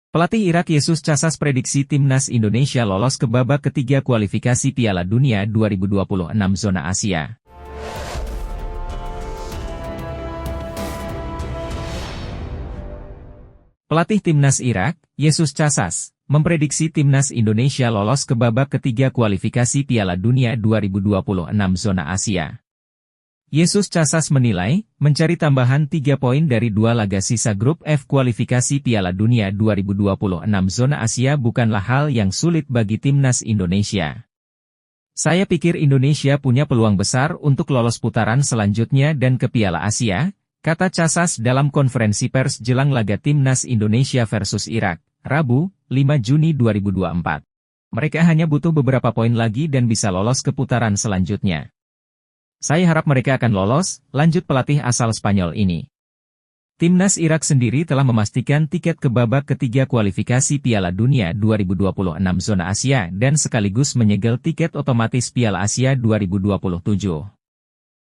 Pelatih Irak Yesus Casas prediksi timnas Indonesia lolos ke babak ketiga kualifikasi Piala Dunia 2026 zona Asia. Pelatih timnas Irak, Yesus Casas, memprediksi timnas Indonesia lolos ke babak ketiga kualifikasi Piala Dunia 2026 zona Asia. Yesus Casas menilai, mencari tambahan 3 poin dari 2 laga sisa grup F kualifikasi Piala Dunia 2026 zona Asia bukanlah hal yang sulit bagi timnas Indonesia. Saya pikir Indonesia punya peluang besar untuk lolos putaran selanjutnya dan ke Piala Asia, kata Casas dalam konferensi pers jelang laga timnas Indonesia versus Irak, Rabu, 5 Juni 2024. Mereka hanya butuh beberapa poin lagi dan bisa lolos ke putaran selanjutnya. Saya harap mereka akan lolos, lanjut pelatih asal Spanyol ini. Timnas Irak sendiri telah memastikan tiket ke babak ketiga kualifikasi Piala Dunia 2026 zona Asia dan sekaligus menyegel tiket otomatis Piala Asia 2027.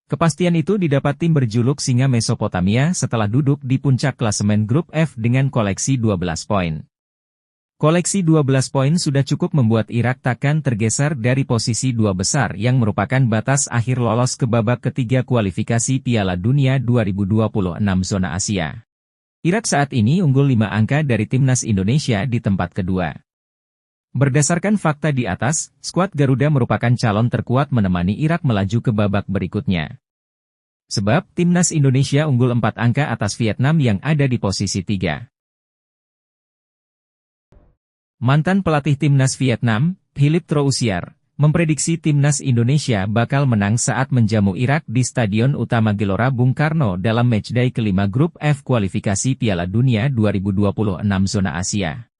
Kepastian itu didapat tim berjuluk Singa Mesopotamia setelah duduk di puncak klasemen grup F dengan koleksi 12 poin. Koleksi 12 poin sudah cukup membuat Irak takkan tergeser dari posisi 2 besar yang merupakan batas akhir lolos ke babak ketiga kualifikasi Piala Dunia 2026 zona Asia. Irak saat ini unggul 5 angka dari timnas Indonesia di tempat kedua. Berdasarkan fakta di atas, skuad Garuda merupakan calon terkuat menemani Irak melaju ke babak berikutnya. Sebab, timnas Indonesia unggul 4 angka atas Vietnam yang ada di posisi 3. Mantan pelatih timnas Vietnam, Philippe Troussier, memprediksi timnas Indonesia bakal menang saat menjamu Irak di Stadion Utama Gelora Bung Karno dalam matchday kelima grup F kualifikasi Piala Dunia 2026 zona Asia.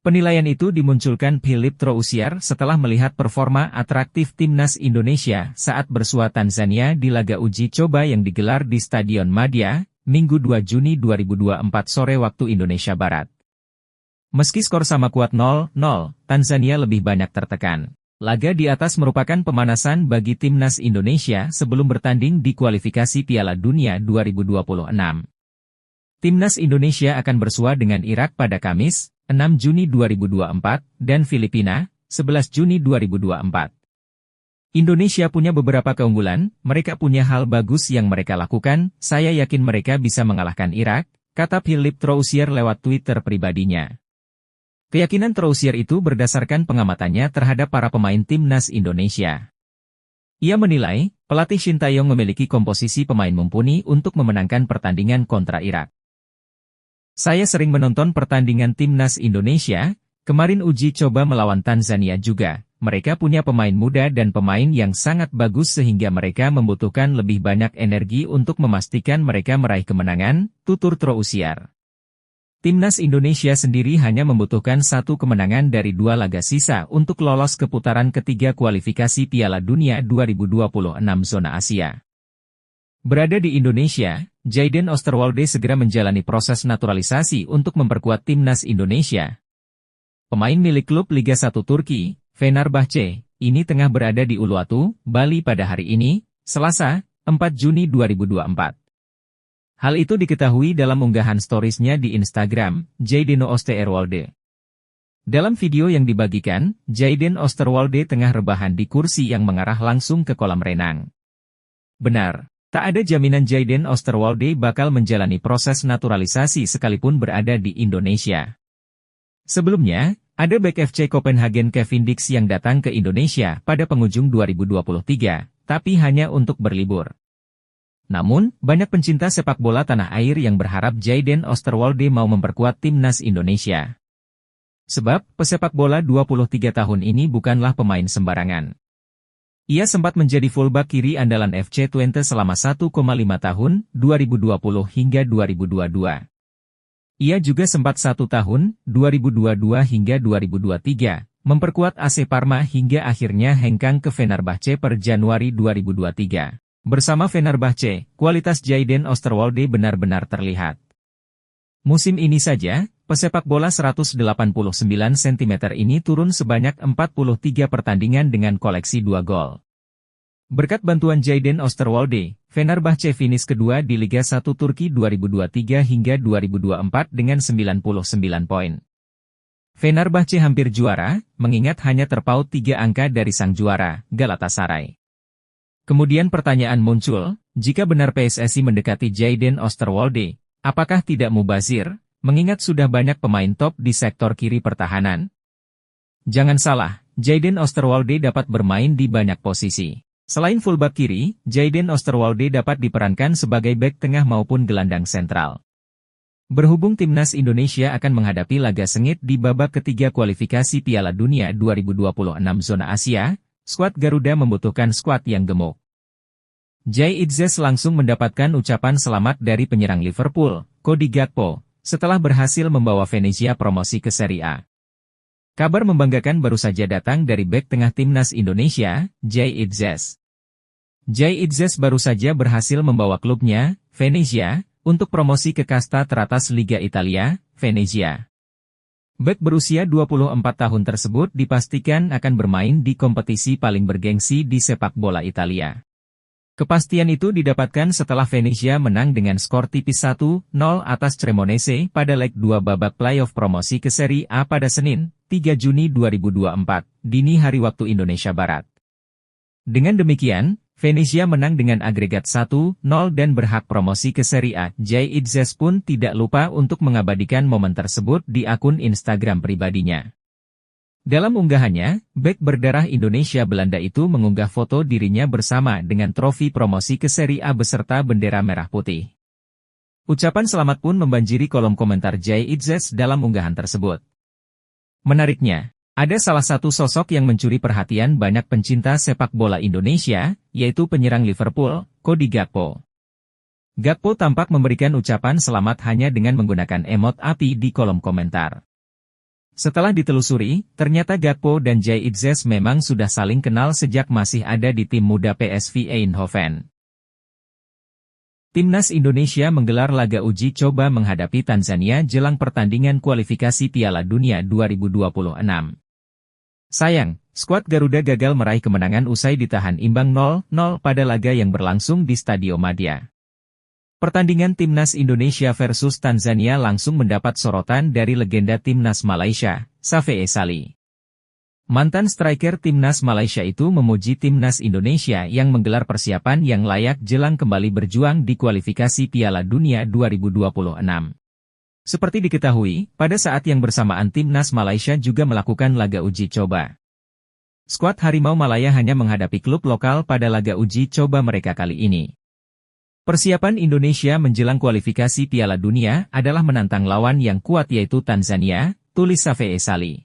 Penilaian itu dimunculkan Philippe Troussier setelah melihat performa atraktif timnas Indonesia saat bersua Tanzania di laga uji coba yang digelar di Stadion Madia, Minggu 2 Juni 2024 sore waktu Indonesia Barat. Meski skor sama kuat 0-0, Tanzania lebih banyak tertekan. Laga di atas merupakan pemanasan bagi timnas Indonesia sebelum bertanding di kualifikasi Piala Dunia 2026. Timnas Indonesia akan bersua dengan Irak pada Kamis, 6 Juni 2024, dan Filipina, 11 Juni 2024. Indonesia punya beberapa keunggulan, mereka punya hal bagus yang mereka lakukan, saya yakin mereka bisa mengalahkan Irak, kata Philippe Troussier lewat Twitter pribadinya. Keyakinan Troussier itu berdasarkan pengamatannya terhadap para pemain timnas Indonesia. Ia menilai, pelatih Shin Tae-yong memiliki komposisi pemain mumpuni untuk memenangkan pertandingan kontra Irak. Saya sering menonton pertandingan timnas Indonesia, kemarin uji coba melawan Tanzania juga. Mereka punya pemain muda dan pemain yang sangat bagus sehingga mereka membutuhkan lebih banyak energi untuk memastikan mereka meraih kemenangan, tutur Troussier. Timnas Indonesia sendiri hanya membutuhkan 1 kemenangan dari 2 laga sisa untuk lolos ke putaran ketiga kualifikasi Piala Dunia 2026 zona Asia. Berada di Indonesia, Jayden Osterwolde segera menjalani proses naturalisasi untuk memperkuat timnas Indonesia. Pemain milik klub Liga 1 Turki, Fenerbahce, ini tengah berada di Uluwatu, Bali pada hari ini, Selasa, 4 Juni 2024. Hal itu diketahui dalam unggahan storiesnya di Instagram, Jayden Osterwolde. Dalam video yang dibagikan, Jayden Osterwolde tengah rebahan di kursi yang mengarah langsung ke kolam renang. Benar, tak ada jaminan Jayden Osterwolde bakal menjalani proses naturalisasi sekalipun berada di Indonesia. Sebelumnya, ada bek FC Copenhagen Kevin Dix yang datang ke Indonesia pada penghujung 2023, tapi hanya untuk berlibur. Namun, banyak pencinta sepak bola tanah air yang berharap Jayden Osterwolde mau memperkuat timnas Indonesia. Sebab, pesepak bola 23 tahun ini bukanlah pemain sembarangan. Ia sempat menjadi fullback kiri andalan FC Twente selama 1,5 tahun, 2020 hingga 2022. Ia juga sempat 1 tahun, 2022 hingga 2023, memperkuat AC Parma hingga akhirnya hengkang ke Fenerbahce per Januari 2023. Bersama Fenerbahce, kualitas Jayden Osterwolde benar-benar terlihat. Musim ini saja, pesepak bola 189 cm ini turun sebanyak 43 pertandingan dengan koleksi 2 gol. Berkat bantuan Jayden Osterwolde, Fenerbahce finish kedua di Liga 1 Turki 2023 hingga 2024 dengan 99 poin. Fenerbahce hampir juara, mengingat hanya terpaut 3 angka dari sang juara, Galatasaray. Kemudian pertanyaan muncul, jika benar PSSI mendekati Jayden Osterwolde, apakah tidak mubazir, mengingat sudah banyak pemain top di sektor kiri pertahanan? Jangan salah, Jayden Osterwolde dapat bermain di banyak posisi. Selain fullback kiri, Jayden Osterwolde dapat diperankan sebagai bek tengah maupun gelandang sentral. Berhubung timnas Indonesia akan menghadapi laga sengit di babak ketiga kualifikasi Piala Dunia 2026 zona Asia, skuad Garuda membutuhkan skuad yang gemuk. Jay Itzes langsung mendapatkan ucapan selamat dari penyerang Liverpool, Cody Gakpo, setelah berhasil membawa Venezia promosi ke Serie A. Kabar membanggakan baru saja datang dari bek tengah timnas Indonesia, Jay Itzes. Jay Itzes baru saja berhasil membawa klubnya, Venezia, untuk promosi ke kasta teratas Liga Italia, Venezia. Bek berusia 24 tahun tersebut dipastikan akan bermain di kompetisi paling bergengsi di sepak bola Italia. Kepastian itu didapatkan setelah Venezia menang dengan skor tipis 1-0 atas Cremonese pada leg 2 babak playoff promosi ke Serie A pada Senin, 3 Juni 2024, dini hari waktu Indonesia Barat. Dengan demikian, Venezia menang dengan agregat 1-0 dan berhak promosi ke Serie A. Jay Itzes pun tidak lupa untuk mengabadikan momen tersebut di akun Instagram pribadinya. Dalam unggahannya, bek berdarah Indonesia Belanda itu mengunggah foto dirinya bersama dengan trofi promosi ke Serie A beserta bendera merah putih. Ucapan selamat pun membanjiri kolom komentar Jay Itzes dalam unggahan tersebut. Menariknya, ada salah satu sosok yang mencuri perhatian banyak pencinta sepak bola Indonesia, yaitu penyerang Liverpool, Cody Gakpo. Gakpo tampak memberikan ucapan selamat hanya dengan menggunakan emot api di kolom komentar. Setelah ditelusuri, ternyata Gakpo dan Jay Itzes memang sudah saling kenal sejak masih ada di tim muda PSV Eindhoven. Timnas Indonesia menggelar laga uji coba menghadapi Tanzania jelang pertandingan kualifikasi Piala Dunia 2026. Sayang, skuad Garuda gagal meraih kemenangan usai ditahan imbang 0-0 pada laga yang berlangsung di Stadio Madia. Pertandingan Timnas Indonesia versus Tanzania langsung mendapat sorotan dari legenda Timnas Malaysia, Safee Sali. Mantan striker Timnas Malaysia itu memuji Timnas Indonesia yang menggelar persiapan yang layak jelang kembali berjuang di kualifikasi Piala Dunia 2026. Seperti diketahui, pada saat yang bersamaan Timnas Malaysia juga melakukan laga uji coba. Skuad Harimau Malaya hanya menghadapi klub lokal pada laga uji coba mereka kali ini. Persiapan Indonesia menjelang kualifikasi Piala Dunia adalah menantang lawan yang kuat yaitu Tanzania, tulis Safee Sali.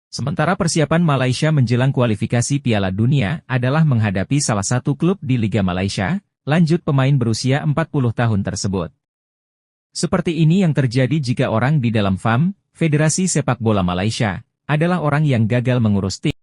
Sementara persiapan Malaysia menjelang kualifikasi Piala Dunia adalah menghadapi salah satu klub di Liga Malaysia, lanjut pemain berusia 40 tahun tersebut. Seperti ini yang terjadi jika orang di dalam FAM, Federasi Sepak Bola Malaysia, adalah orang yang gagal mengurus tim.